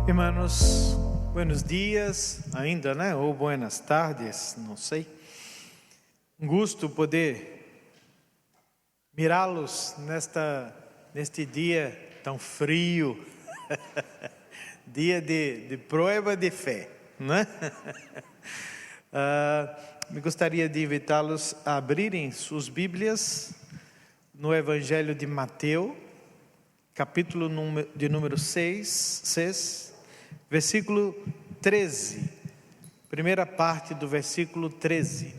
Irmãos, buenos dias ainda, né? Ou buenas tardes, não sei. Um gosto poder mirá-los neste dia tão frio, dia de prova de fé, né? Me gostaria de invitá-los a abrirem suas Bíblias no Evangelho de Mateus, capítulo de número 6, versículo 13, primeira parte do versículo 13.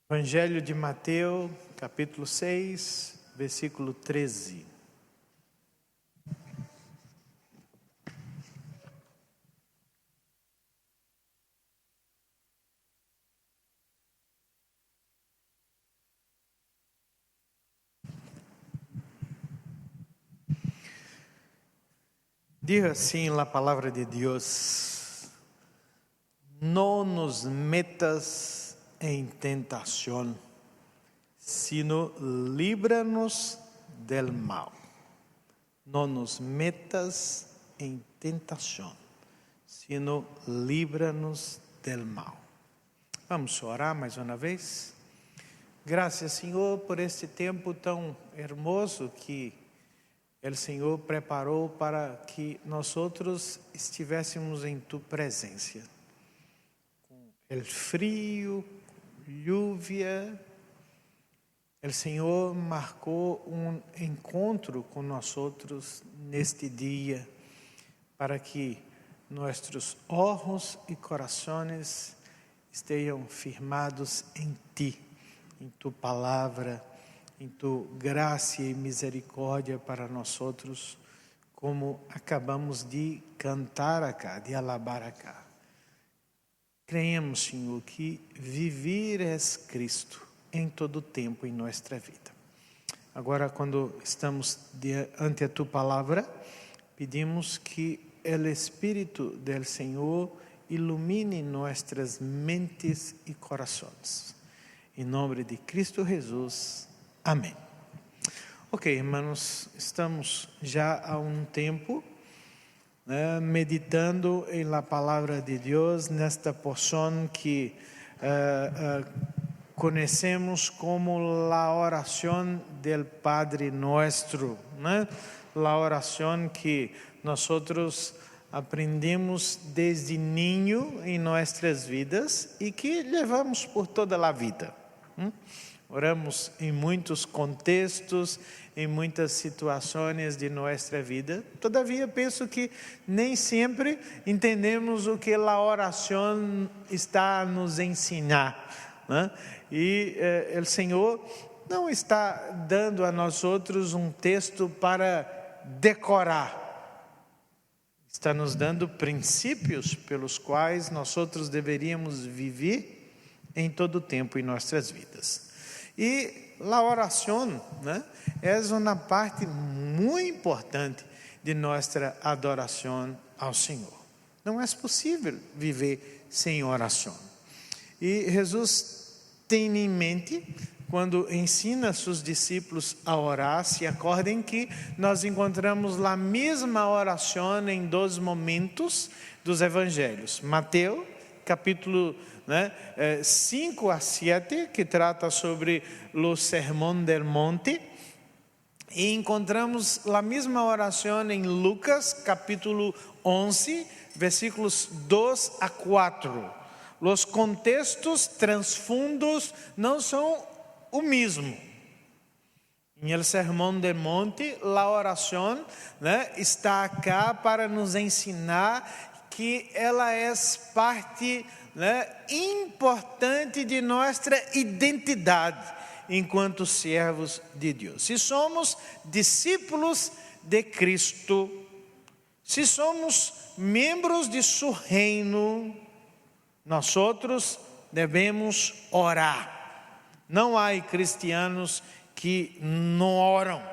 Evangelho de Mateus, capítulo 6, versículo 13. Diz assim a palavra de Deus: não nos metas em tentação, sino líbranos del mal. Não nos metas em tentação, sino líbranos del mal. Vamos orar mais uma vez. Graças, Senhor, por este tempo tão hermoso que o Senhor preparou para que nós outros estivéssemos em Tu presença. Com o frio, lluvia, o Senhor marcou um encontro com nós outros neste dia, para que nossos olhos e corações estejam firmados em Ti, em Tu palavra, em Tu graça e misericórdia para nós outros, como acabamos de cantar acá, de alabar acá. Creemos, Senhor, que viver é Cristo em todo tempo em nossa vida. Agora, quando estamos diante a Tu palavra, pedimos que o Espírito do Senhor ilumine nossas mentes e corações. Em nome de Cristo Jesus. Amém. Ok, irmãos, estamos já há um tempo meditando em la palavra de Deus, nesta porção que conhecemos como la oração del Padre Nuestro, né? La oração que nós aprendemos desde ninho em nossas vidas e que levamos por toda a vida. Oramos em muitos contextos, em muitas situações de nossa vida. Todavia, penso que nem sempre entendemos o que a oração está a nos ensinar, né? E o Senhor não está dando a nós outros um texto para decorar. Está nos dando princípios pelos quais nós outros deveríamos viver em todo o tempo em nossas vidas. E a oração, né, é uma parte muito importante de nossa adoração ao Senhor. Não é possível viver sem oração. E Jesus tem em mente, quando ensina seus discípulos a orar, se acordem que nós encontramos a mesma oração em dois momentos dos evangelhos. Mateus, capítulo 5 a 7, que trata sobre o Sermão del Monte, e encontramos a mesma oração em Lucas, capítulo 11, versículos 2 a 4. Os contextos transfundos não são o mesmo. Em el Sermão del Monte, a oração está acá para nos ensinar que ela é parte importante de nossa identidade enquanto servos de Deus. Se somos discípulos de Cristo, se somos membros de seu reino, nós outros devemos orar. Não há cristianos que não oram.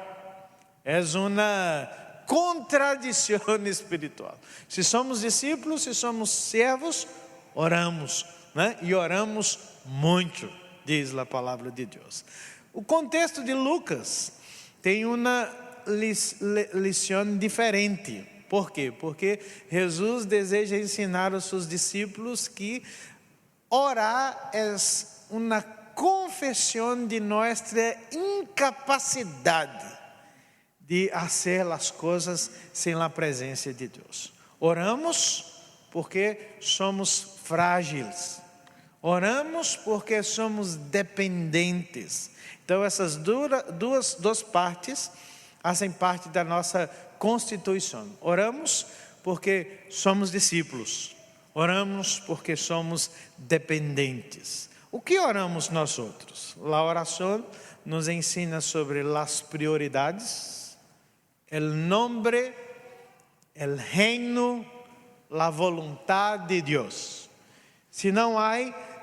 É uma contradição espiritual. Se somos discípulos, se somos servos, oramos, né? E oramos muito, diz a palavra de Deus. O contexto de Lucas tem uma lição diferente. Por quê? Porque Jesus deseja ensinar aos seus discípulos que orar é uma confissão de nossa incapacidade de fazer as coisas sem a presença de Deus. Oramos porque somos frágeis. Oramos porque somos dependentes. Então essas duas partes fazem parte da nossa constituição. Oramos porque somos discípulos. Oramos porque somos dependentes. O que oramos nós outros? A oração nos ensina sobre as prioridades, o nome, o reino, a vontade de Deus. Se não há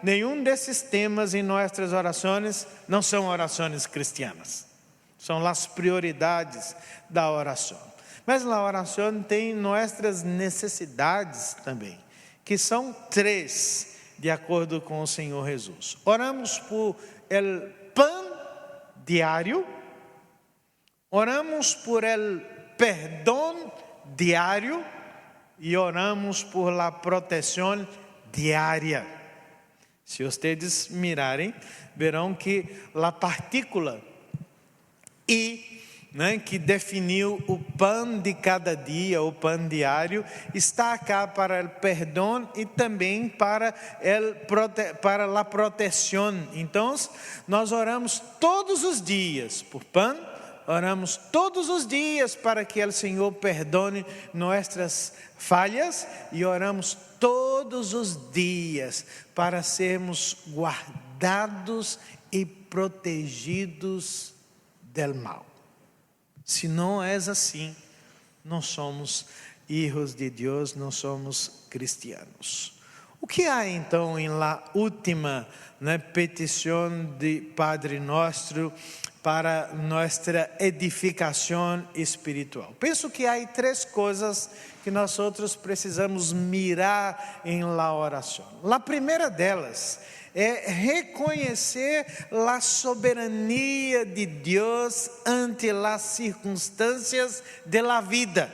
nenhum desses temas em nossas orações, não são orações cristianas. São as prioridades da oração. Mas a oração tem nossas necessidades também, que são 3, de acordo com o Senhor Jesus. Oramos por el pão diário, oramos por el perdão diário e oramos por la proteção diária. Se vocês mirarem, verão que a partícula "e", né, que definiu o pão de cada dia, o pão diário, está cá para o perdão e também para a proteção. Então, nós oramos todos os dias por pão, oramos todos os dias para que o Senhor perdone nossas falhas e oramos todos os dias para sermos guardados e protegidos del mal. Se não é assim, não somos filhos de Deus, não somos cristianos. O que há então em la última petição de Padre Nosso para nossa edificação espiritual? Penso que há 3 coisas que nós outros precisamos mirar em la oração. A primeira delas é reconhecer a soberania de Deus ante as circunstâncias da vida.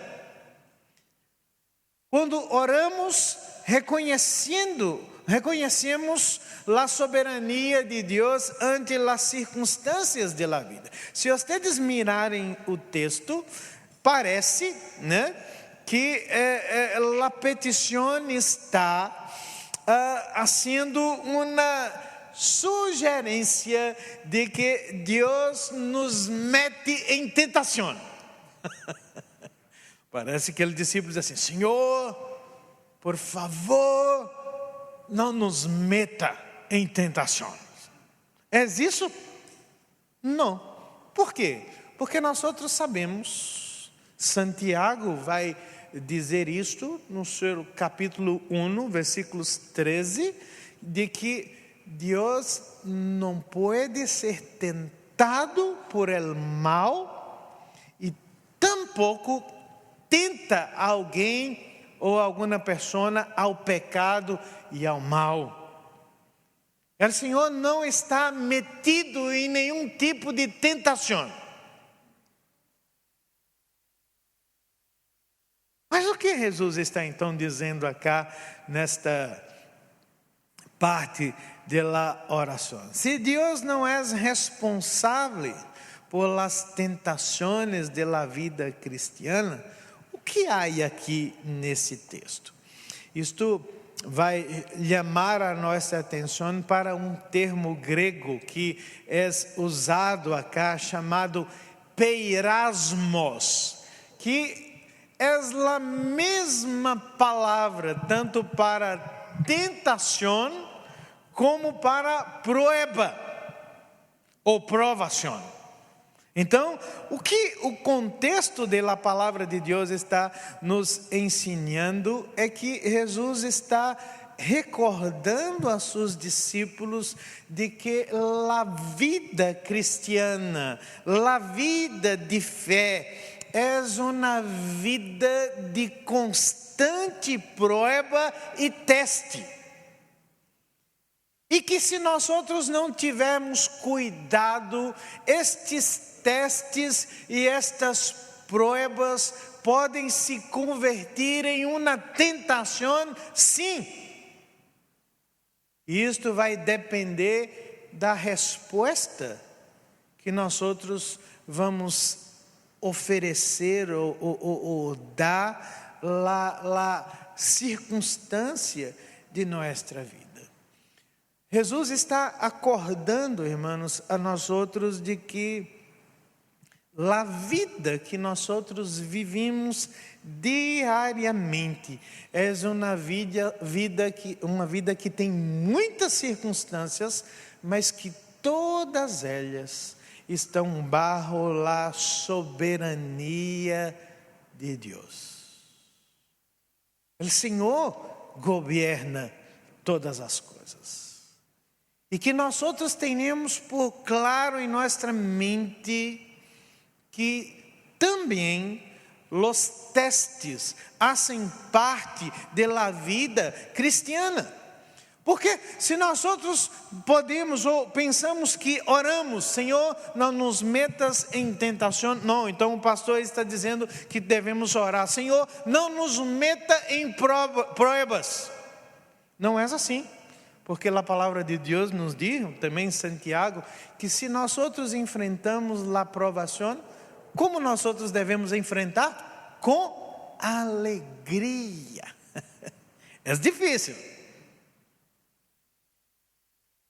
Quando oramos, reconhecemos a soberania de Deus ante as circunstâncias da vida. Se vocês mirarem o texto, parece, né, que a petição está haciendo uma sugerência de que Deus nos mete em tentação. Parece que o discípulo diz assim: Senhor, por favor, não nos meta em tentações. É isso? Não. Por quê? Porque nós outros sabemos, Santiago vai dizer isto no seu capítulo 1, versículos 13, de que Deus não pode ser tentado por el mal e tampouco tenta alguém ou alguma pessoa ao pecado e ao mal. O Senhor não está metido em nenhum tipo de tentação. Mas o que Jesus está então dizendo acá nesta parte da oração? Se Deus não é responsável por las tentações da vida cristiana, o que há aqui nesse texto? Isto vai chamar a nossa atenção para um termo grego que é usado acá, chamado peirasmos, que é a mesma palavra tanto para tentação como para prueba ou provação. Então, o que o contexto da palavra de Deus está nos ensinando é que Jesus está recordando a seus discípulos de que a vida cristiana, a vida de fé, é uma vida de constante prova e teste. E que se nós outros não tivermos cuidado, estes testes e estas provas podem se converter em uma tentação, sim. E isto vai depender da resposta que nós outros vamos oferecer ou dar la circunstância de nossa vida. Jesus está acordando, irmãos, a nós outros de que a vida que nós outros vivimos diariamente é uma vida que tem muitas circunstâncias, mas que todas elas estão bajo a soberania de Deus. O Senhor governa todas as coisas. E que nós outros tenhamos por claro em nossa mente que também os testes fazem parte da vida cristiana. Porque se nós outros podemos ou pensamos que oramos, Senhor, não nos metas em tentação. Não, então o pastor está dizendo que devemos orar, Senhor, não nos meta em provas. Não é assim. Porque a palavra de Deus nos diz, também em Santiago, que se nós outros enfrentamos a provação, como nós outros devemos enfrentar? Com alegria. É difícil.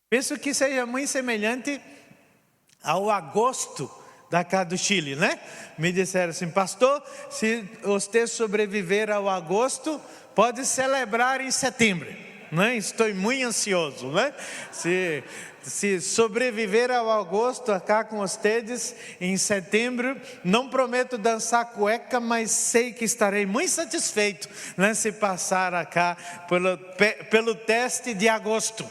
Penso que seja muito semelhante ao agosto da cá do Chile, né? Me disseram assim, pastor, se você sobreviver ao agosto, pode celebrar em setembro. Né? Estou muito ansioso, né? Se sobreviver ao agosto acá com vocês em setembro, não prometo dançar cueca, mas sei que estarei muito satisfeito, né? Se passar acá pelo teste de agosto.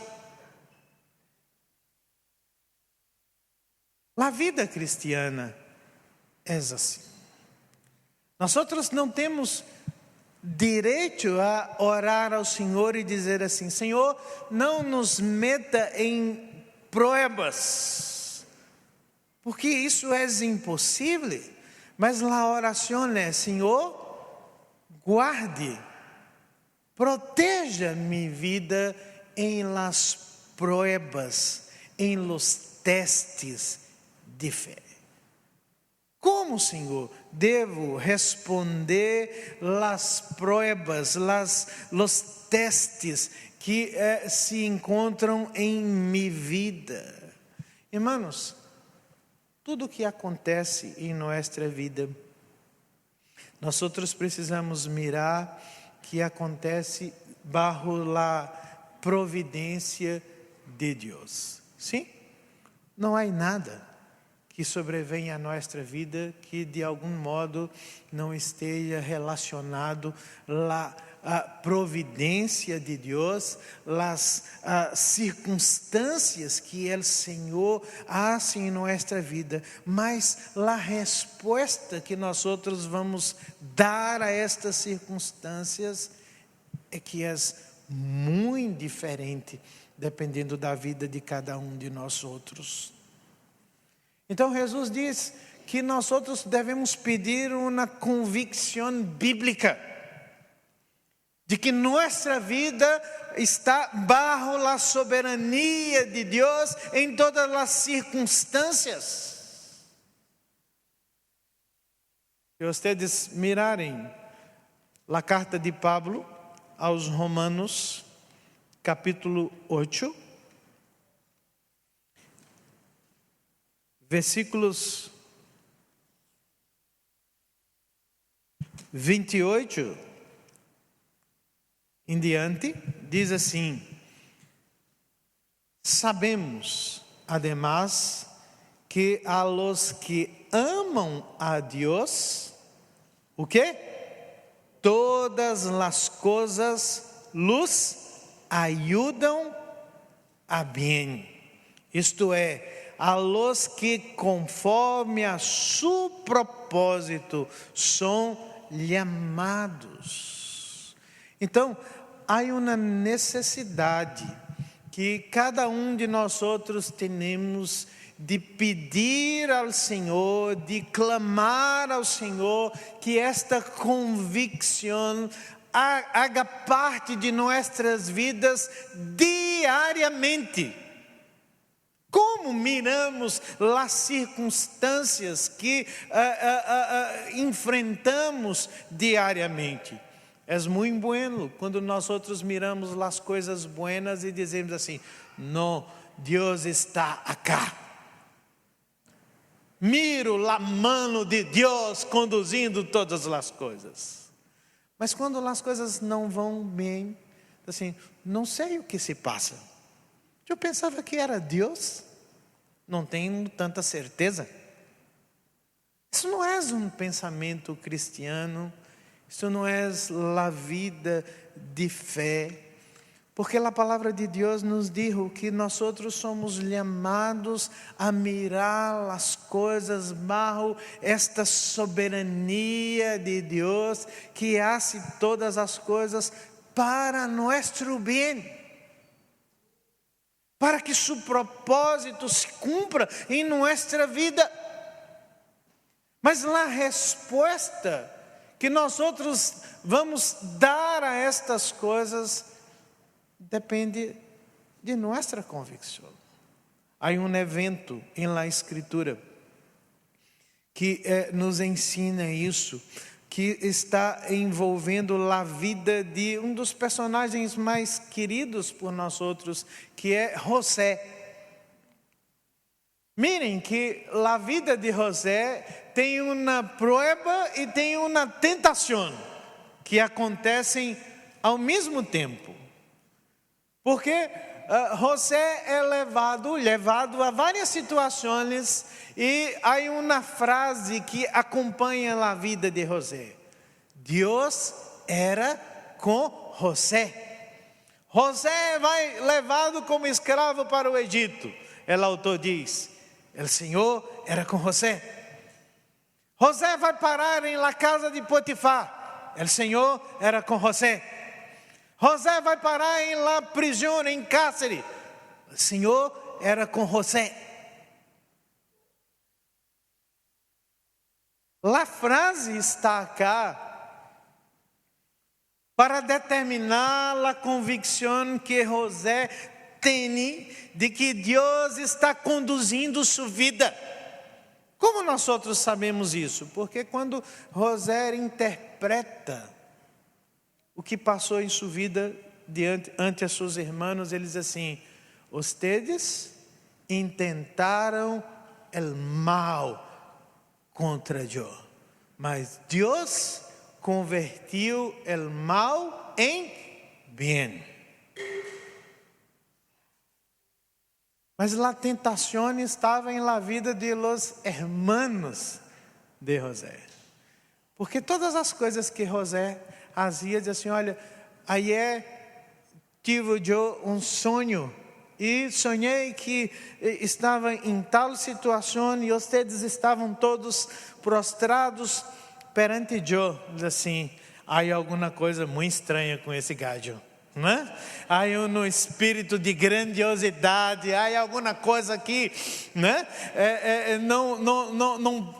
A vida cristiana é assim. Nós outros não temos direito a orar ao Senhor e dizer assim, Senhor, não nos meta em provas, porque isso é impossível. Mas a oração é, Senhor, guarde, proteja minha vida em las pruebas, em los testes de fé. Como, Senhor, devo responder las pruebas, los testes que se encontram em minha vida? Irmãos, tudo que acontece em nossa vida, nós outros precisamos mirar que acontece bajo a providência de Deus. Sim? Não há nada que sobrevém à nossa vida que de algum modo não esteja relacionado à providência de Deus, as circunstâncias que o Senhor hace em nossa vida, mas a resposta que nós outros vamos dar a estas circunstâncias é que é muito diferente dependendo da vida de cada um de nós outros. Então Jesus diz que nós outros devemos pedir uma convicção bíblica de que nossa vida está bajo a soberania de Deus em todas as circunstâncias. Se vocês mirarem a carta de Pablo aos Romanos, capítulo 8, versículos 28 em diante, diz assim: sabemos, además, que a los que amam a Deus, o quê? Todas as coisas los ayudam a bem. Isto é, a los que conforme a su propósito são chamados. Então, há uma necessidade que cada de nós outros temos de pedir ao Senhor, de clamar ao Senhor, que esta convicção haga parte de nossas vidas diariamente. Como miramos as circunstâncias que enfrentamos diariamente? É muito bueno quando nós outros miramos as coisas buenas e dizemos assim: não, Deus está acá. Miro a mão de Deus conduzindo todas as coisas. Mas quando as coisas não vão bem, assim, não sei o que se passa. Eu pensava que era Deus, não tenho tanta certeza. Isso não é um pensamento cristiano, isso não é a vida de fé. Porque a palavra de Deus nos diz que nós outros somos chamados a mirar as coisas bajo esta soberania de Deus, que hace todas as coisas para nosso bem, para que seu propósito se cumpra em nossa vida. Mas a resposta que nós outros vamos dar a estas coisas depende de nossa convicção. Há evento em la Escritura que nos ensina isso, que está envolvendo a vida de dos personagens mais queridos por nós outros, que é José. Mirem que a vida de José tem uma prova e tem uma tentação que acontecem ao mesmo tempo. Porque José é levado a várias situações, e há uma frase que acompanha a vida de José: Deus era com José. José vai levado como escravo para o Egito. O autor diz: o Senhor era com José. José vai parar em la casa de Potifar. O Senhor era com José. José vai parar em la prisão, em cárcere. O Senhor era com José. A frase está cá para determinar a convicção que José tem de que Deus está conduzindo sua vida. Como nós outros sabemos isso? Porque quando José interpreta o que passou em sua vida ante a seus irmãos, ele diz assim: ustedes intentaram el mal contra eu, mas Deus convertiu el mal em bem. Mas a tentação estava em la vida de los hermanos de José. Porque todas as coisas que José fazia, dizia assim: olha, ayer tive eu sonho, e sonhei que estava em tal situação, e vocês estavam todos prostrados perante eu. Diz assim: há alguma coisa muito estranha com esse gajo, não é? Há um espírito de grandiosidade, há alguma coisa aqui, né? Não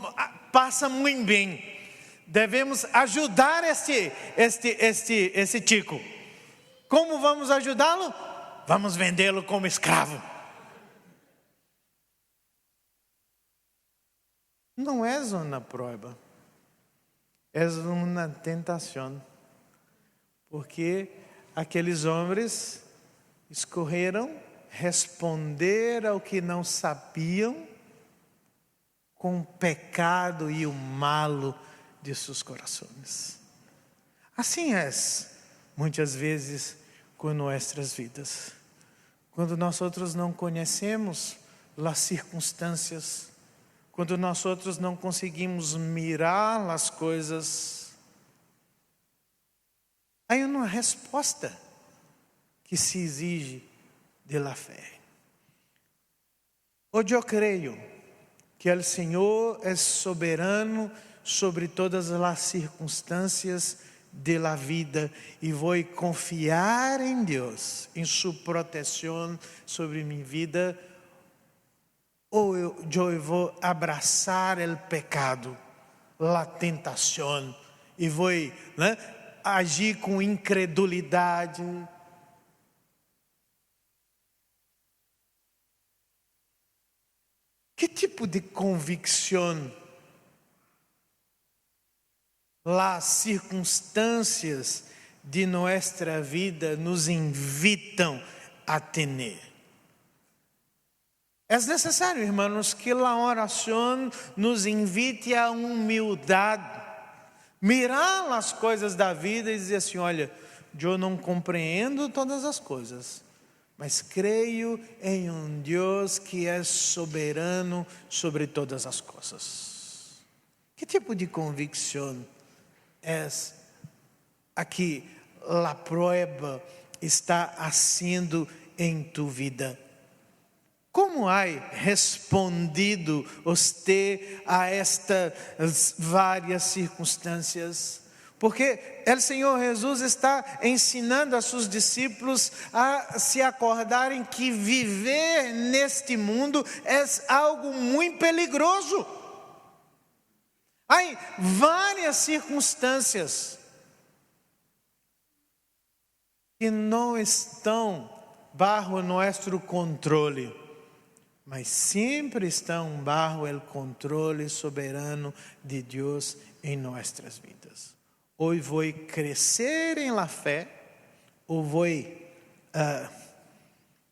passa muito bem. Devemos ajudar esse tico. Como vamos ajudá-lo? Vamos vendê-lo como escravo. Não é uma prova, é uma tentação. Porque aqueles homens escolheram responder ao que não sabiam com o pecado e o malo de seus corações. Assim é muitas vezes com nossas vidas. Quando nós outros não conhecemos as circunstâncias, quando nós outros não conseguimos mirar as coisas, há uma resposta que se exige de la fé. Hoje eu creio que o Senhor é soberano sobre todas as circunstâncias da vida e vou confiar em Deus, em sua proteção sobre minha vida, ou eu vou abraçar o pecado, a tentação, e vou agir com incredulidade. Que tipo de convicção as circunstâncias de nossa vida nos invitam a ter? É necessário, irmãos, que a oração nos invite a humildade, mirar as coisas da vida e dizer assim: olha, eu não compreendo todas as coisas, mas creio em um Deus que é soberano sobre todas as coisas. Que tipo de convicção é aqui a prova está sendo em tu vida? Como há respondido você a estas várias circunstâncias? Porque o Senhor Jesus está ensinando a seus discípulos a se acordarem que viver neste mundo é algo muito perigoso. Há várias circunstâncias que não estão bajo nosso controle, mas sempre estão bajo o controle soberano de Deus em nossas vidas. Hoje vou crescer em la fé, ou vou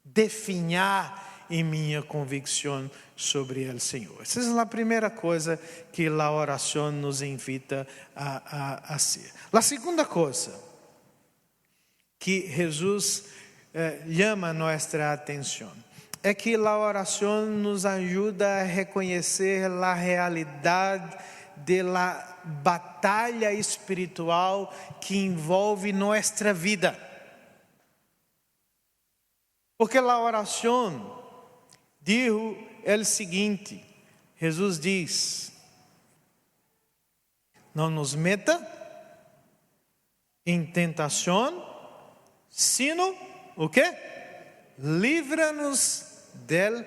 definhar em minha convicção sobre o Senhor. Essa é a primeira coisa que a oração nos invita a ser. A segunda coisa que Jesus chama nossa atenção é que a oração nos ajuda a reconhecer a realidade da batalha espiritual que envolve nossa vida. Porque a oração diz o seguinte: Jesus diz, não nos meta em tentação, sino o quê? Livra-nos del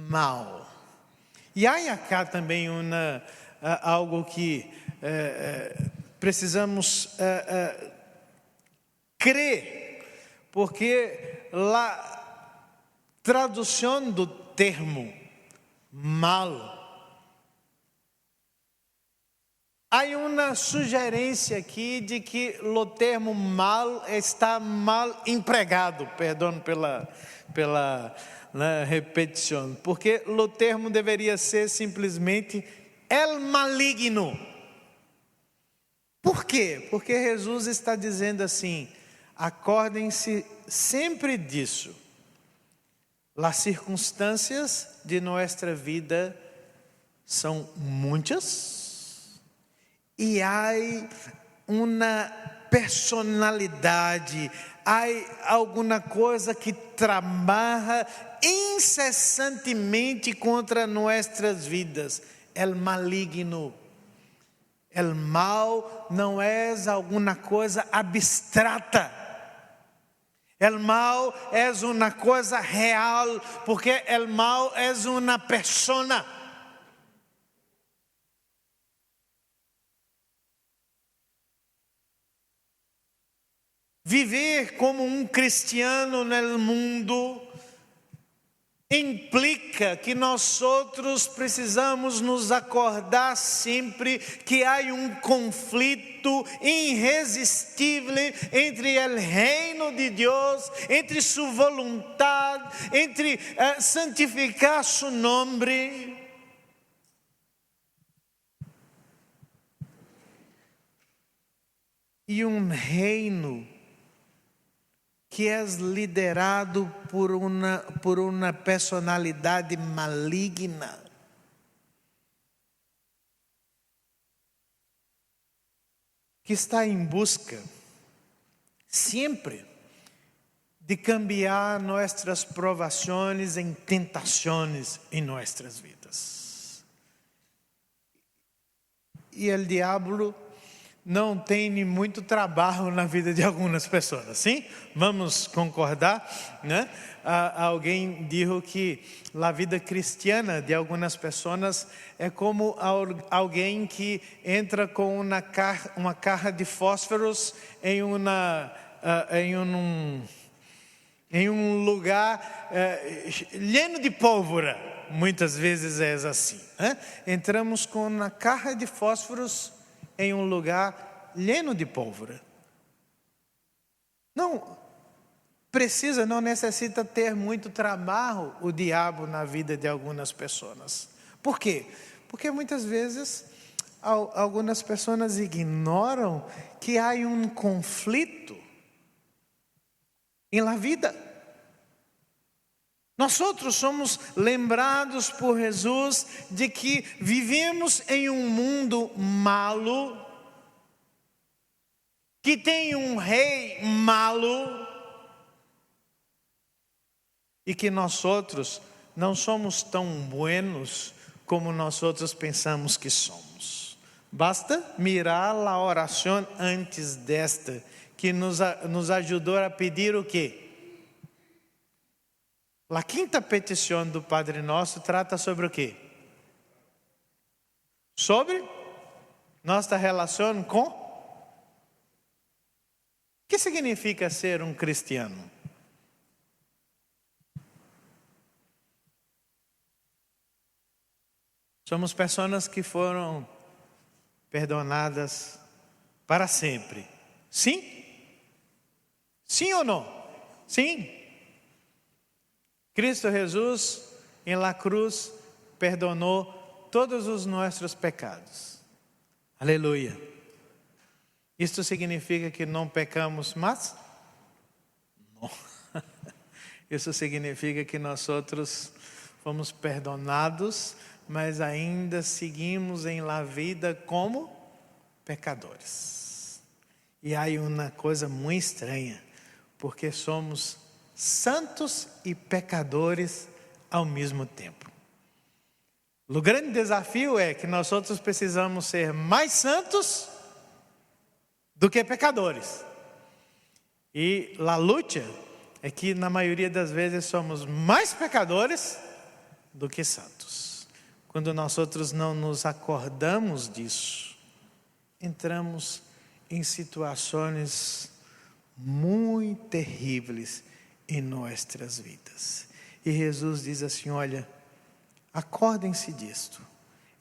mal. E há acá também algo que precisamos crer, porque a tradução do termo mal, há uma sugerência aqui de que o termo mal está mal empregado, perdão pela repetição, porque o termo deveria ser simplesmente el maligno. Por quê? Porque Jesus está dizendo assim: acordem-se sempre disso. As circunstâncias de nossa vida são muitas e há uma personalidade, há alguma coisa que trabalha incessantemente contra nossas vidas. El maligno. El mal não é alguma coisa abstrata. El mal é uma coisa real, porque el mal é uma persona. Viver como um cristiano no mundo implica que nós outros precisamos nos acordar sempre que há um conflito irresistível entre o reino de Deus, entre sua vontade, entre santificar seu nome. E um reino que é liderado por uma personalidade maligna. Que está em busca, sempre, de cambiar nossas provações em tentações em nossas vidas. E o diabo não tem muito trabalho na vida de algumas pessoas, sim? Vamos concordar, né? Alguém disse que a vida cristiana de algumas pessoas é como alguém que entra com uma caixa de fósforos em um lugar lleno de pólvora. Muitas vezes é assim. Entramos com uma caixa de fósforos em um lugar lleno de pólvora. Não necessita ter muito trabalho o diabo na vida de algumas pessoas. Por quê? Porque muitas vezes algumas pessoas ignoram que há um conflito em la vida. Nós outros somos lembrados por Jesus de que vivemos em um mundo malo, que tem um rei malo, e que nós outros não somos tão buenos como nós outros pensamos que somos. Basta mirar a oração antes desta, que nos ajudou a pedir o quê? A quinta petição do Padre Nosso trata sobre o quê? Sobre nossa relação com? O que significa ser um cristiano? Somos pessoas que foram perdonadas para sempre. Sim? Sim ou não? Sim. Cristo Jesus, em la cruz, perdonou todos os nossos pecados. Aleluia. Isto significa que não pecamos mais? Não. Isso significa que nós outros fomos perdonados, mas ainda seguimos em la vida como pecadores. E há uma coisa muito estranha, porque somos santos e pecadores ao mesmo tempo. O grande desafio é que nós outros precisamos ser mais santos do que pecadores. E a luta é que na maioria das vezes somos mais pecadores do que santos. Quando nós outros não nos acordamos disso, entramos em situações muito terríveis em nossas vidas. E Jesus diz assim: olha, acordem-se disto.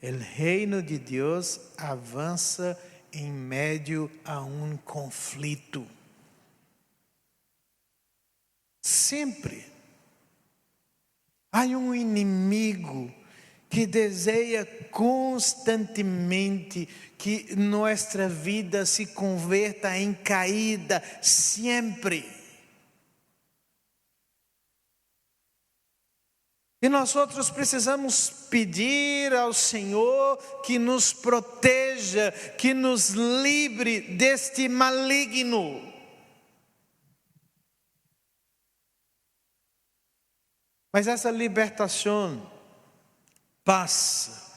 O reino de Deus avança em meio a um conflito. Sempre há um inimigo que deseja constantemente que nossa vida se converta em caída, sempre. E nós outros precisamos pedir ao Senhor que nos proteja, que nos livre deste maligno. Mas essa libertação passa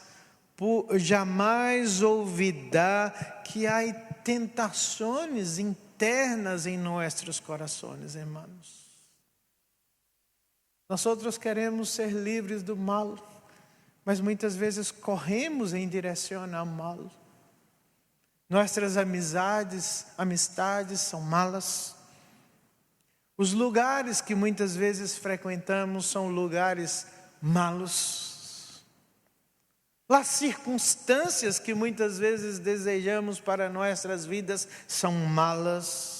por jamais olvidar que há tentações internas em nossos corações, irmãos. Nós outros queremos ser livres do mal, mas muitas vezes corremos em direção ao mal. Nossas amistades são malas. Os lugares que muitas vezes frequentamos são lugares malos. As circunstâncias que muitas vezes desejamos para nossas vidas são malas.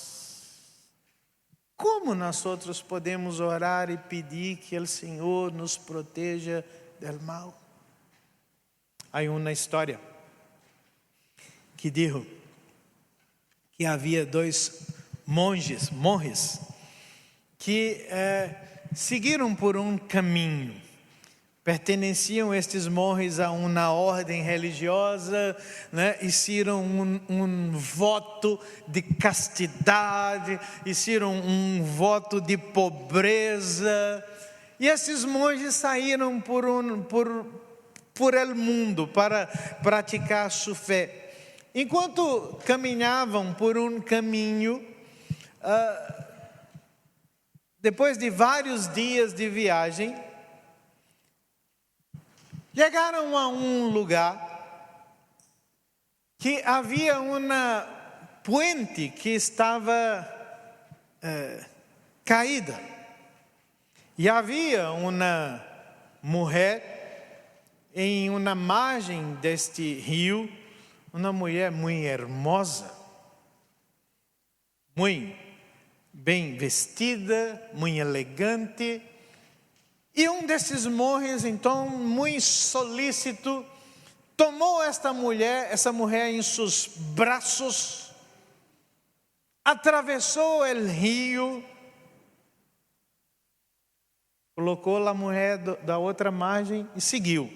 Como nós outros podemos orar e pedir que o Senhor nos proteja do mal? Há uma história que diz que havia dois monges que seguiram por um caminho. Pertenciam estes monges a uma ordem religiosa, né? Hicieron um voto de castidade, hicieron um voto de pobreza. E esses monges saíram por el mundo para praticar sua fé. Enquanto caminhavam por um caminho, depois de vários dias de viagem, chegaram a um lugar que havia uma puente que estava caída. E havia uma mulher em uma margem deste rio, uma mulher muito hermosa, muito bem vestida, muito elegante. E um desses monges, então, muito solícito, tomou essa mulher em seus braços, atravessou o rio, colocou a mulher da outra margem e seguiu.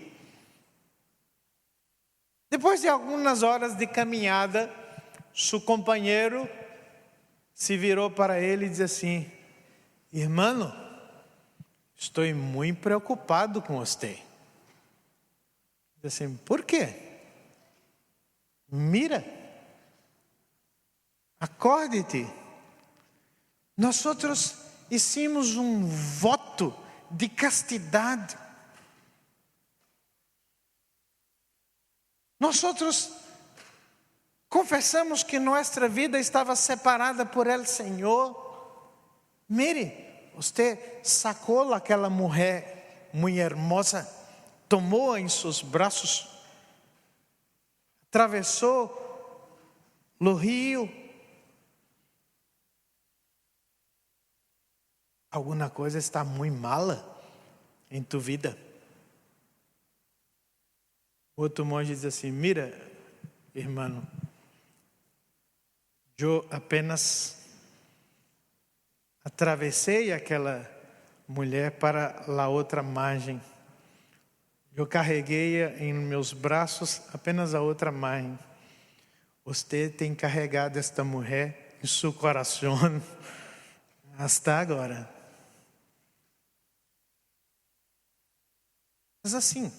Depois de algumas horas de caminhada, seu companheiro se virou para ele e disse assim: irmão, estou muito preocupado com você. Disse assim: por quê? Mira, acorde-te. Nós hicimos um voto de castidade. Nós confessamos que nossa vida estava separada por el Senhor. Mire, você sacou aquela mulher muito hermosa, tomou-a em seus braços, atravessou o rio. Alguma coisa está muito mala em tua vida. Outro monge diz assim: mira, irmão, eu apenas atravessei aquela mulher para a outra margem. Eu carreguei-a em meus braços apenas a outra margem. Você tem carregado esta mulher em seu coração até agora. Mas assim,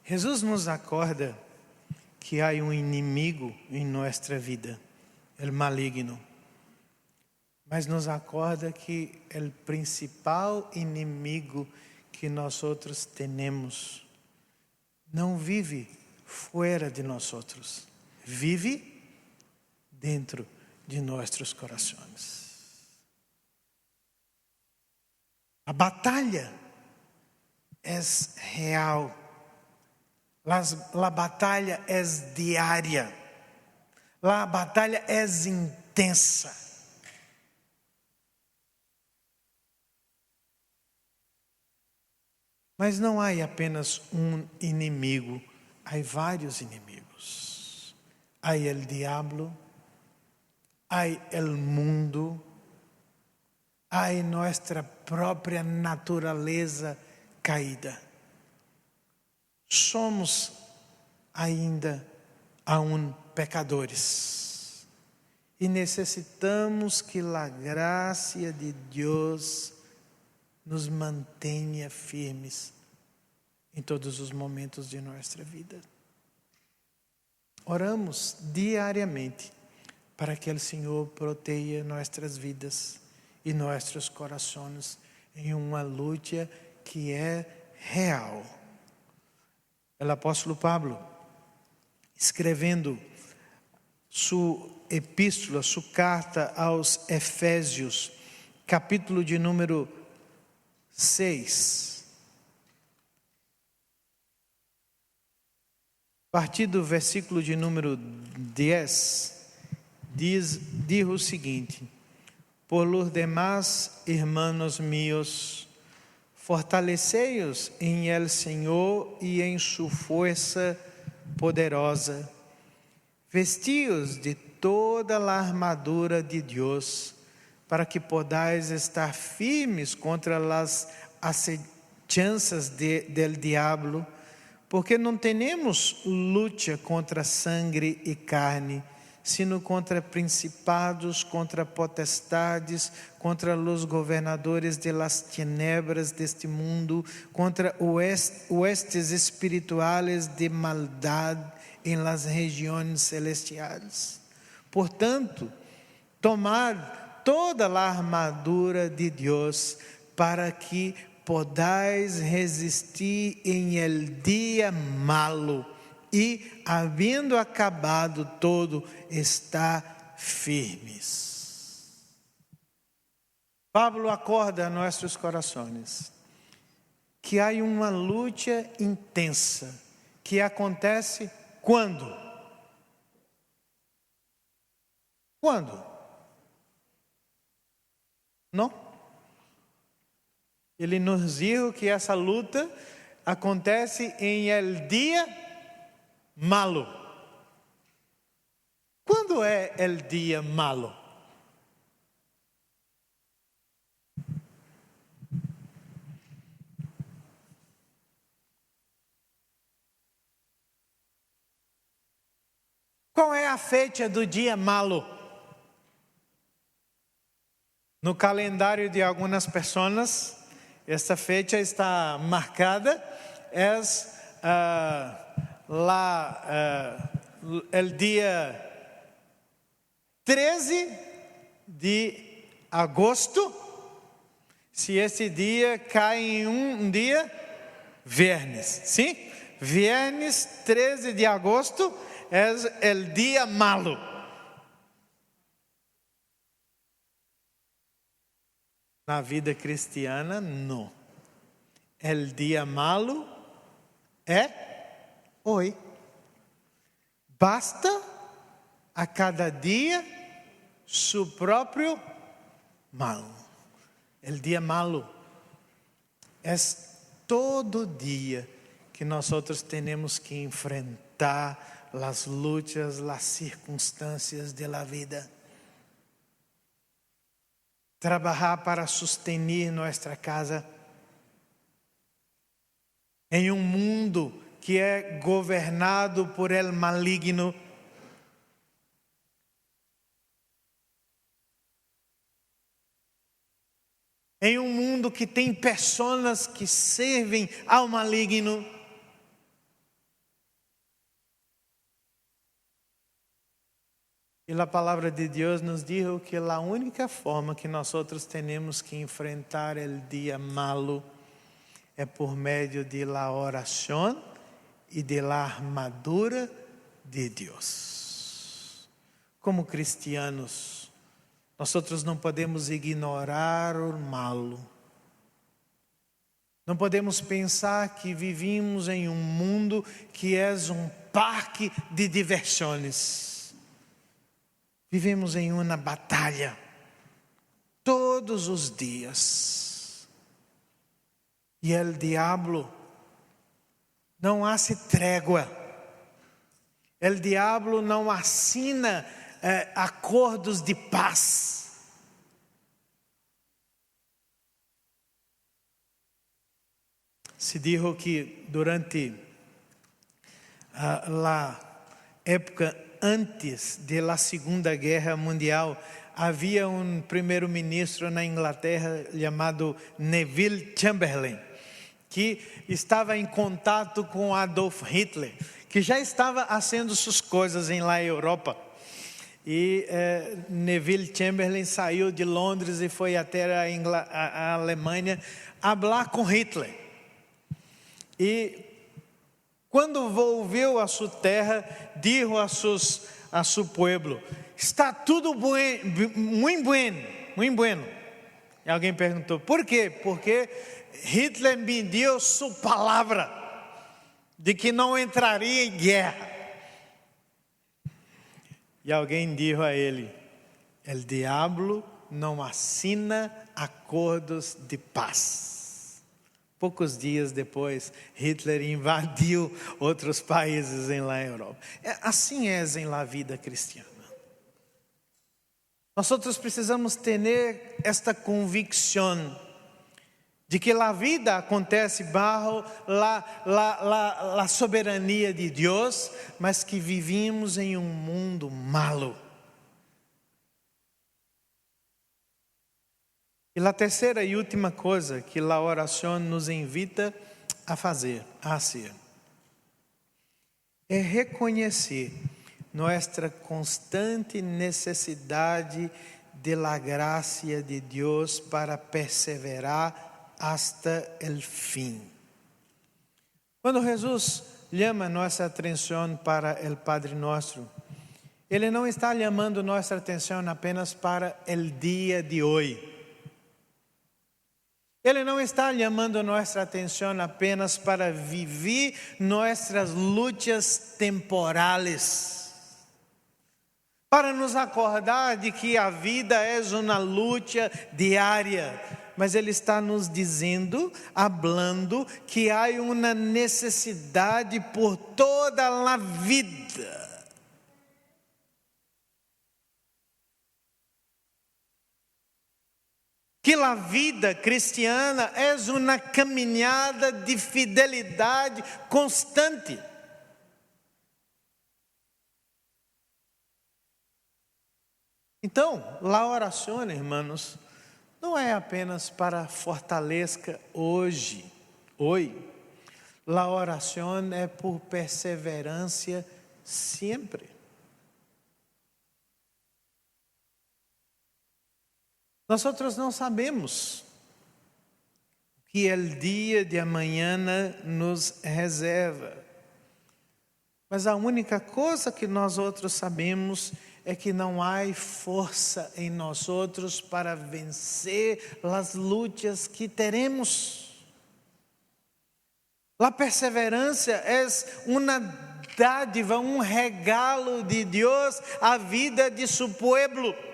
Jesus nos acorda que há um inimigo em nossa vida, o maligno. Mas nos acorda que o principal inimigo que nós outros temos não vive fora de nós outros, vive dentro de nossos corações. A batalha é real. A batalha é diária. A batalha é intensa. Mas não há apenas um inimigo, há vários inimigos. Há o diabo, há o mundo, há nossa própria natureza caída. Somos ainda aún pecadores e necessitamos que a graça de Deus nos mantenha firmes em todos os momentos de nossa vida. Oramos diariamente para que o Senhor proteja nossas vidas e nossos corações em uma luta que é real. O apóstolo Pablo, escrevendo sua epístola, sua carta aos Efésios, capítulo de número 6, a partir do versículo de número 10, diz o seguinte: por los demás, hermanos míos, fortalecei-os em el Senhor e em sua força poderosa. Vesti-os de toda a armadura de Deus, para que podais estar firmes contra as acechanças del diablo, porque não temos luta contra sangue e carne, sino contra principados, contra potestades, contra os governadores de las tinieblas deste mundo, contra huestes espirituales de maldad em las regiones celestiales. Portanto, tomad toda a armadura de Deus, para que podais resistir em el dia malo, e, havendo acabado todo, estar firmes. Pablo acorda nossos corações que há uma luta intensa que acontece quando? Quando? Não? Ele nos diz que essa luta acontece em el dia malo. Quando é el dia malo? Qual é a fecha do dia malo? No calendário de algumas pessoas, esta fecha está marcada, el dia 13 de agosto, se esse dia cai em um dia, viernes, sim? Viernes 13 de agosto é o dia malo. Na vida cristiana, não. O dia malo é hoje. Basta a cada dia seu próprio mal. O dia malo é todo dia que nós temos que enfrentar as lutas, as circunstâncias da vida. Trabalhar para sustentar nossa casa em um mundo que é governado por el maligno. Em um mundo que tem pessoas que servem ao maligno. E a palavra de Deus nos diz que a única forma que nós temos que enfrentar o dia malo é por meio de la oração e de la armadura de Deus. Como cristianos, nós não podemos ignorar o malo. Não podemos pensar que vivimos em um mundo que é um parque de diversões. Vivemos em uma batalha todos os dias. E o diabo não hace trégua. O diabo não assina acordos de paz. Se diz que durante a época antes da Segunda Guerra Mundial, havia um primeiro-ministro na Inglaterra chamado Neville Chamberlain, que estava em contato com Adolf Hitler, que já estava fazendo suas coisas na Europa. E Neville Chamberlain saiu de Londres e foi até a Alemanha falar com Hitler. E quando volviu a sua terra, disse a seu povo: está tudo muito bueno. E alguém perguntou: por quê? Porque Hitler me deu sua palavra de que não entraria em guerra. E alguém disse a ele: o diabo não assina acordos de paz. Poucos dias depois, Hitler invadiu outros países na Europa. Assim é em la vida cristiana. Nós precisamos ter esta convicção de que a vida acontece bajo a soberania de Deus, mas que vivimos em um mundo malo. E a terceira e última coisa que a oração nos invita a fazer, a ser, é reconhecer nossa constante necessidade de la gracia de Deus para perseverar hasta el fim. Quando Jesus chama nossa atenção para o Padre Nosso, Ele não está chamando nossa atenção apenas para o dia de hoje. Ele não está chamando nossa atenção apenas para viver nossas lutas temporais, para nos acordar de que a vida é uma luta diária, mas Ele está nos dizendo, hablando, que há uma necessidade por toda a vida. Que a vida cristiana é uma caminhada de fidelidade constante. Então, a oração, irmãos, não é apenas para fortalecer hoje. A oração é por perseverança sempre. Nós não sabemos o que o dia de amanhã nos reserva. Mas a única coisa que nós outros sabemos é que não há força em nós outros para vencer as lutas que teremos. A perseverança é uma dádiva, um regalo de Deus à vida de seu povo.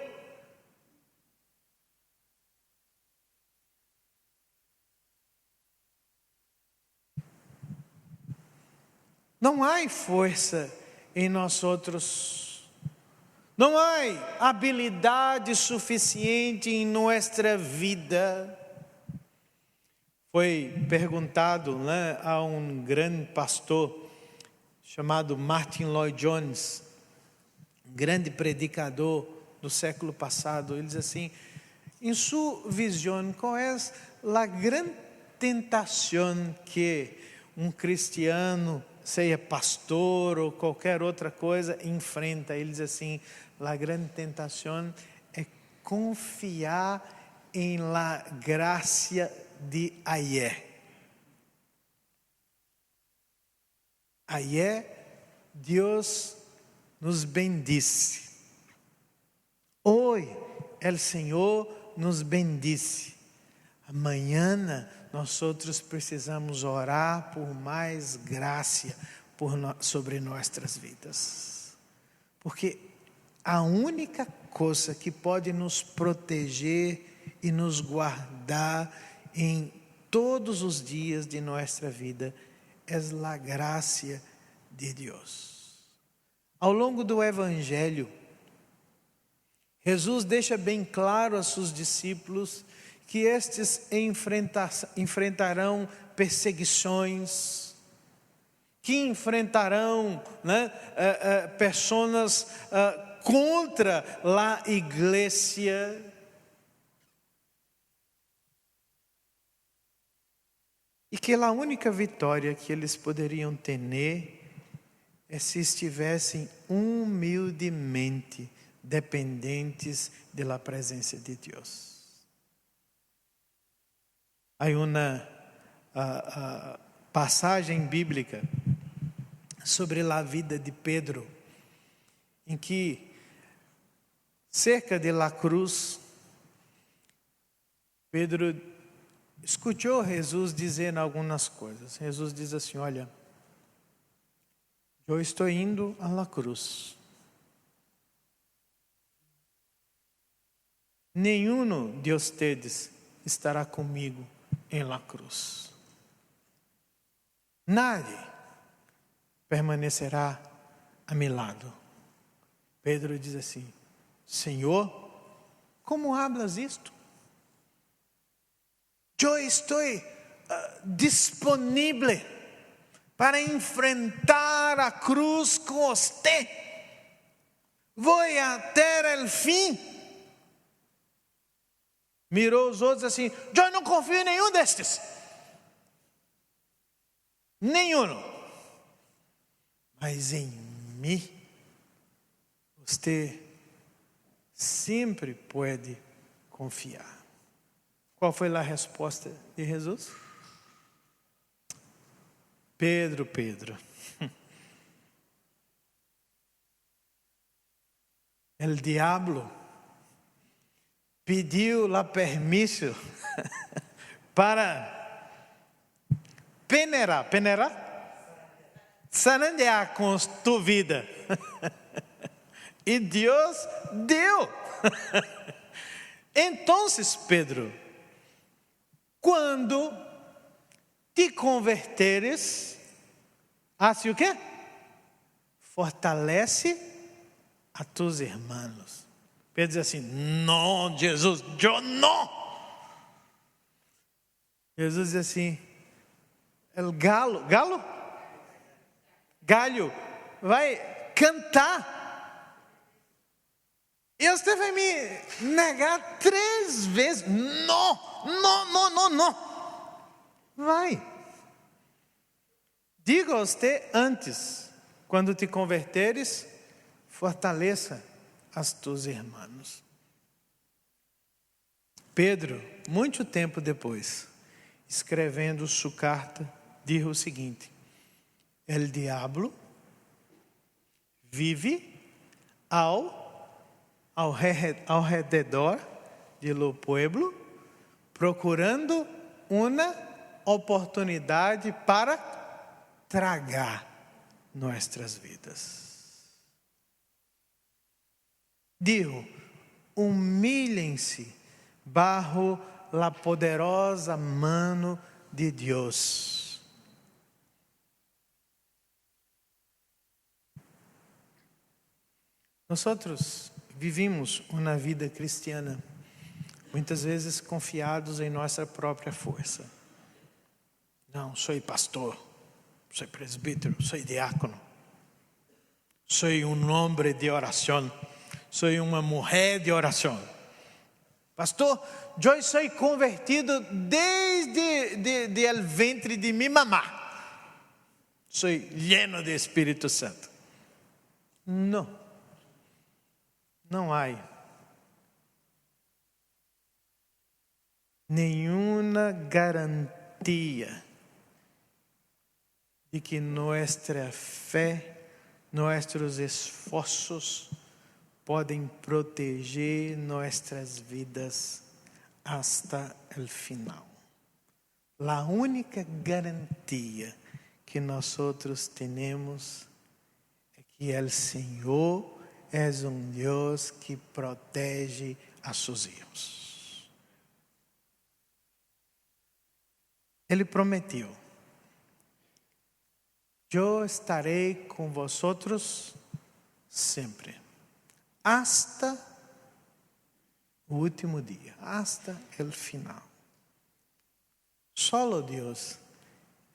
Não há força em nós outros, não há habilidade suficiente em nossa vida. Foi perguntado a um grande pastor chamado Martin Lloyd-Jones, um grande predicador do século passado. Ele diz assim: em sua visão, qual é a grande tentação que um cristiano, seja pastor ou qualquer outra coisa, enfrenta? Ele diz assim: a grande tentação é confiar em la gracia de ayer. Ayer Deus nos bendice. Hoje o Senhor nos bendice. Amanhã nós outros precisamos orar por mais graça sobre nossas vidas. Porque a única coisa que pode nos proteger e nos guardar em todos os dias de nossa vida é a graça de Deus. Ao longo do Evangelho, Jesus deixa bem claro a seus discípulos que estes enfrentarão perseguições, que enfrentarão pessoas contra a igreja. E que a única vitória que eles poderiam ter é se estivessem humildemente dependentes da presença de Deus. Há uma passagem bíblica sobre a vida de Pedro, em que, cerca de la cruz, Pedro escutou Jesus dizendo algumas coisas. Jesus diz assim: olha, eu estou indo a la cruz. Nenhum de vocês estará comigo em la cruz. Nadie permanecerá a meu lado. Pedro diz assim: Senhor, como hablas isto? eu estou disponível para enfrentar a cruz com você. Vou até o fim. Mirou os outros assim: eu não confio em nenhum destes. Nenhum. Mas em mim, você sempre pode confiar. Qual foi a resposta de Jesus? Pedro, o diabo pediu a permisso para peneirar, zarandear com tua vida. E Deus deu. Então, Pedro, quando te converteres, hace o quê? Fortalece a tus irmãos. Pedro diz assim: não, Jesus, eu não. Jesus diz assim: o galho vai cantar. E você vai me negar 3 vezes. Não. Vai. Diga a você antes, quando te converteres, fortaleça as tuas irmãs. Pedro, muito tempo depois, escrevendo sua carta, disse o seguinte: o diabo vive ao redor do pueblo, procurando uma oportunidade para tragar nossas vidas. Digo, humilhem-se bajo la poderosa mano de Deus. Nós vivimos uma vida cristiana, muitas vezes confiados em nossa própria força. Não, sou pastor, sou presbítero, sou diácono, sou homem de oração, sou uma mulher de oração. Pastor, eu sou convertido desde o ventre de minha mamá. Sou lleno de Espírito Santo. Não há nenhuma garantia de que nossa fé, nossos esforços podem proteger nossas vidas hasta o final. A única garantia que nós temos é que o Senhor é Deus que protege a seus filhos. Ele prometeu: eu estarei com vosotros sempre, hasta o último dia, hasta o final. Solo Deus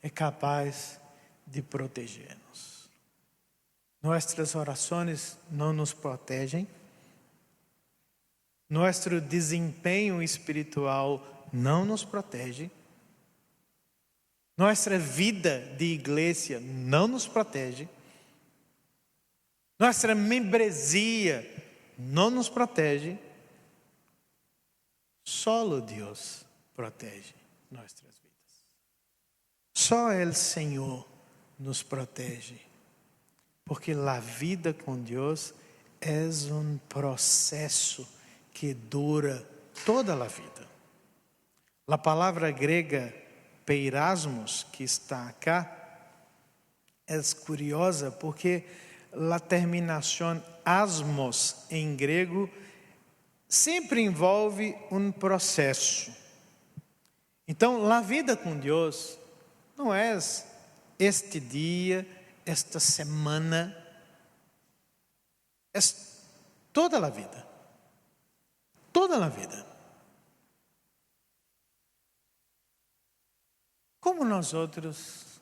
é capaz de proteger-nos. Nossas orações não nos protegem, nosso desempenho espiritual não nos protege, nossa vida de igreja não nos protege, nossa membresia não nos protege. Só Deus protege nossas vidas. Só o Senhor nos protege. Porque a vida com Deus é processo que dura toda a vida. A palavra grega peirasmos, que está acá, é curiosa porque a terminação asmos em grego sempre envolve processo. Então, a vida com Deus não é este dia, esta semana, é toda a vida. Toda a vida. como nós outros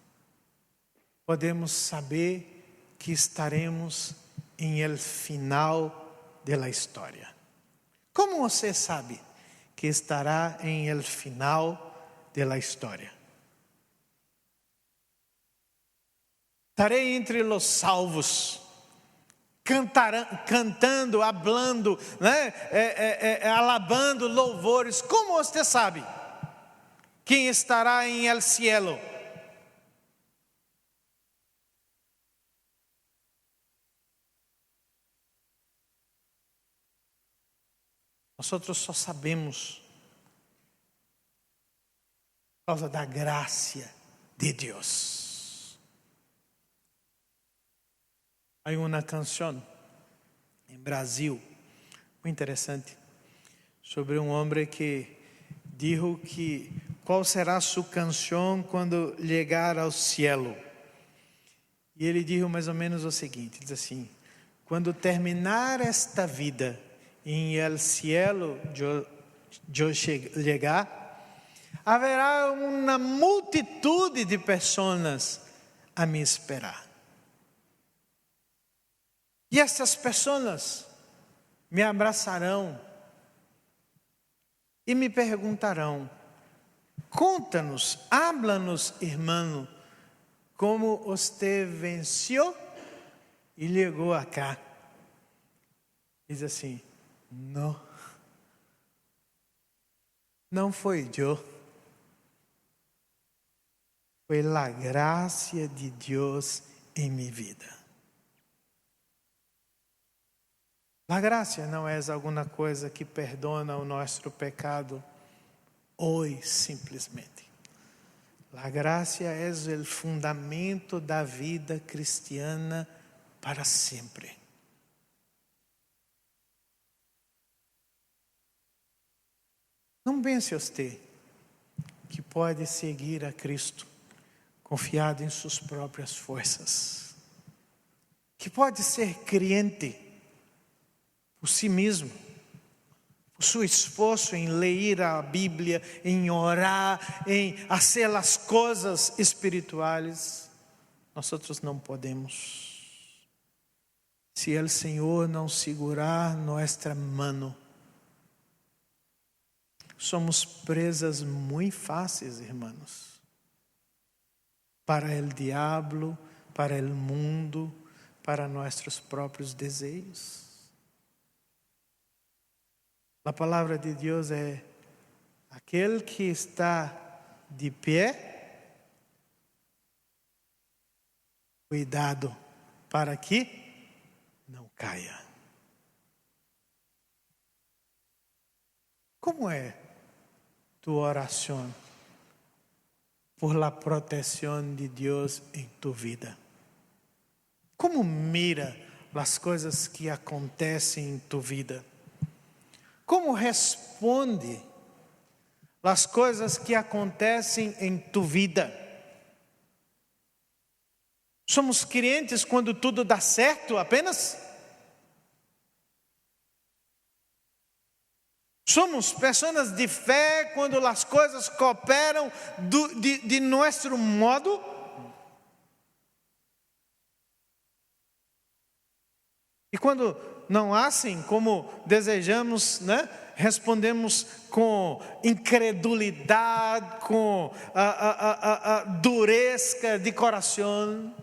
podemos saber que estaremos em el final da história? Como você sabe que estará em el final da história? Estarei entre os salvos, cantando, hablando, alabando louvores. Como você sabe quem estará em el cielo? Nós só sabemos por causa da graça de Deus. Há uma canção em Brasil, muito interessante, sobre um homem que disse que qual será sua canção quando chegar ao cielo. E ele disse mais ou menos o seguinte, diz assim: quando terminar esta vida, em el cielo eu chegar, haverá uma multitude de pessoas a me esperar. E essas pessoas me abraçarão e me perguntarão: conta-nos, habla-nos, irmão, como você venceu e chegou acá. Diz assim: não foi eu, foi a graça de Deus em minha vida. A graça não é alguma coisa que perdona o nosso pecado hoje simplesmente. A graça é o fundamento da vida cristiana para sempre. Não pense você que pode seguir a Cristo confiado em suas próprias forças, que pode ser crente por si mesmo, por seu esforço em ler a Bíblia, em orar, em fazer as coisas espirituais. Nós outros não podemos. Se o Senhor não segurar nossa mão, somos presas muito fáceis, irmãos, para o diabo, para o mundo, para nossos próprios desejos. A palavra de Deus é: aquele que está de pé, cuidado para que não caia. Como é tua oração por la proteção de Deus em tu vida? Como mira as coisas que acontecem em tu vida? Como responde as coisas que acontecem em tu vida? Somos crentes quando tudo dá certo apenas? Somos pessoas de fé quando as coisas cooperam de nosso modo? E quando não assim como desejamos, respondemos com incredulidade, com dureza de coração.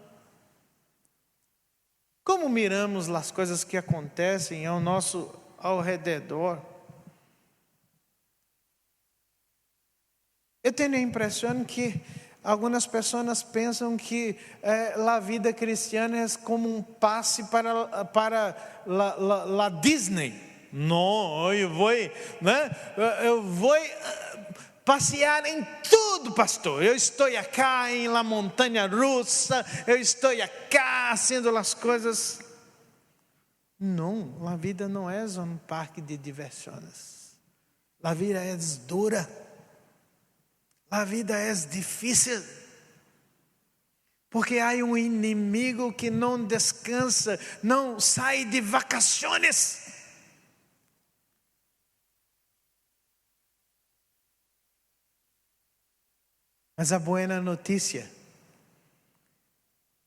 Como miramos as coisas que acontecem ao redor? Eu tenho a impressão que algumas pessoas pensam que a vida cristiana é como um passe para a Disney. Não, eu vou passear em tudo, pastor. Eu estou aqui em la montanha russa, eu estou aqui fazendo as coisas. Não, a vida não é um parque de diversões. A vida é dura. A vida é difícil, porque há um inimigo que não descansa, não sai de vacações. Mas a boa notícia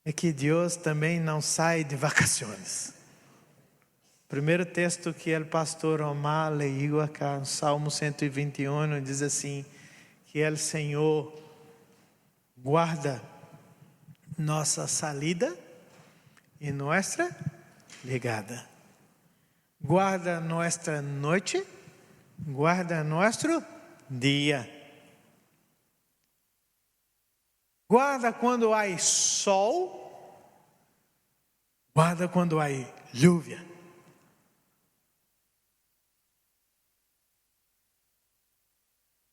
é que Deus também não sai de vacações. O primeiro texto que o pastor Omar leu aqui, no Salmo 121, diz assim, que o Senhor guarda nossa salida e nossa chegada. Guarda nossa noite, guarda nosso dia. Guarda quando há sol, guarda quando há lluvia.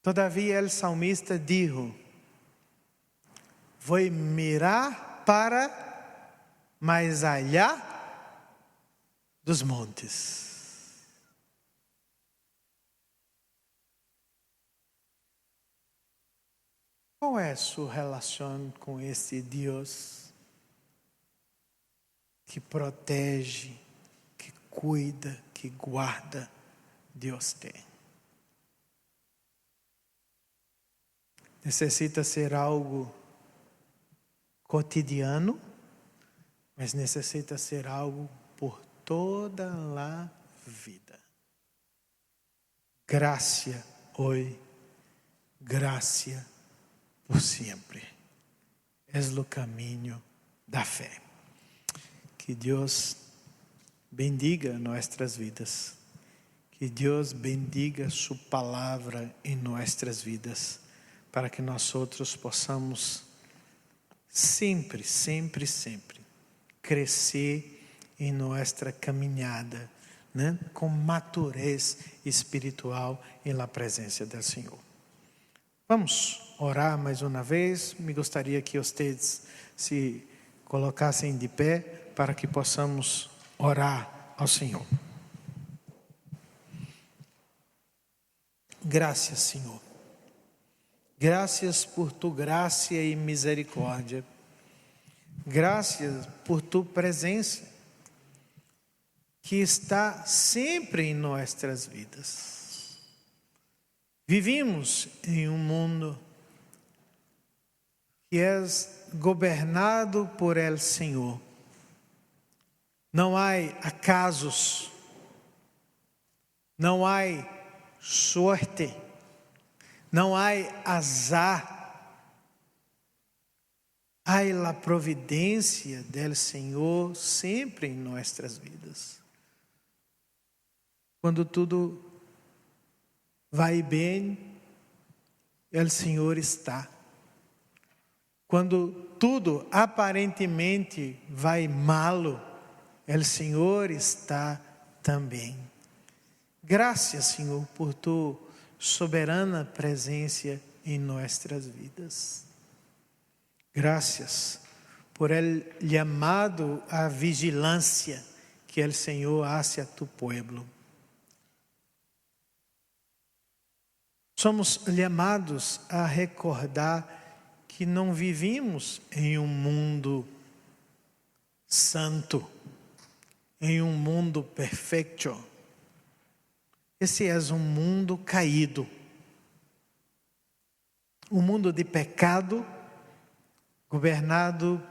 Todavia, o salmista dijo, vou mirar para mais allá dos montes. Qual é a sua relação com esse Deus que protege, que cuida, que guarda? Deus tem. Necessita ser algo cotidiano, mas necessita ser algo por toda a vida. Graça hoje, graça por sempre. É o caminho da fé. Que Deus bendiga nossas vidas. Que Deus bendiga sua palavra em nossas vidas, para que nós outros possamos sempre crescer em nossa caminhada, né? Com madurez espiritual em la presença do Senhor. Vamos orar mais uma vez. Me gostaria que vocês se colocassem de pé para que possamos orar ao Senhor. Graças, Senhor. Graças por tu graça e misericórdia. Graças por tu presença, que está sempre em nossas vidas. Vivimos em um mundo que é governado por el Senhor. Não há acasos, não há sorte, não há azar. Há a providência del Senhor sempre em nossas vidas. Quando tudo vai bem, o Senhor está. Quando tudo aparentemente vai mal, o Senhor está também. Graças, Senhor, por tu soberana presença em nossas vidas. Graças por el chamado à vigilância que o Senhor hace a tu pueblo. Somos chamados a recordar que não vivimos em um mundo santo, em um mundo perfeito. Esse é um mundo caído, um mundo de pecado, governado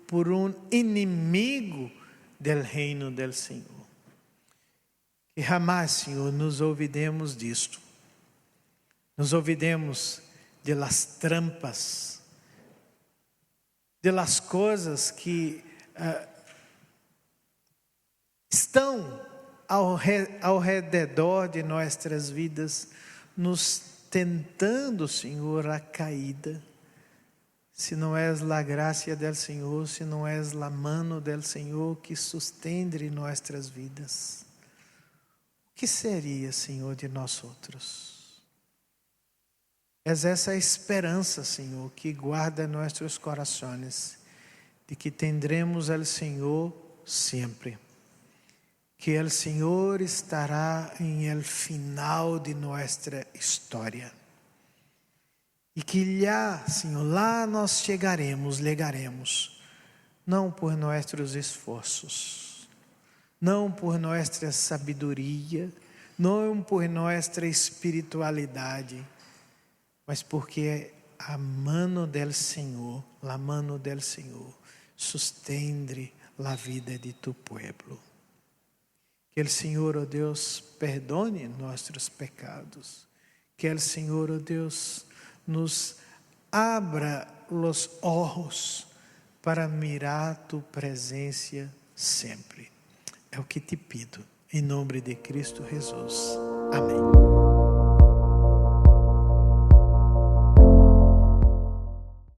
por um inimigo del reino del Senhor. Que jamais, Senhor, nos olvidemos disto. Nos olvidemos de las trampas, de las coisas que estão ao redor de nossas vidas, nos tentando, Senhor, a caída. Se não és a graça del Senhor, se não és a mano del Senhor que sustente nossas vidas, o que seria, Senhor, de nós outros? É essa esperança, Senhor, que guarda nossos corações, de que tendremos o Senhor sempre, que o Senhor estará em el final de nossa história, e que lá, Senhor, lá nós chegaremos, não por nossos esforços, não por nossa sabedoria, não por nossa espiritualidade, mas porque a mano del Senhor, la mano del Senhor, sustende la vida de tu pueblo. Que o Senhor, ó Deus, perdone nossos pecados. Que o Senhor, ó Deus, nos abra os olhos para mirar tu presença sempre. É o que te pido, em nome de Cristo Jesus. Amém.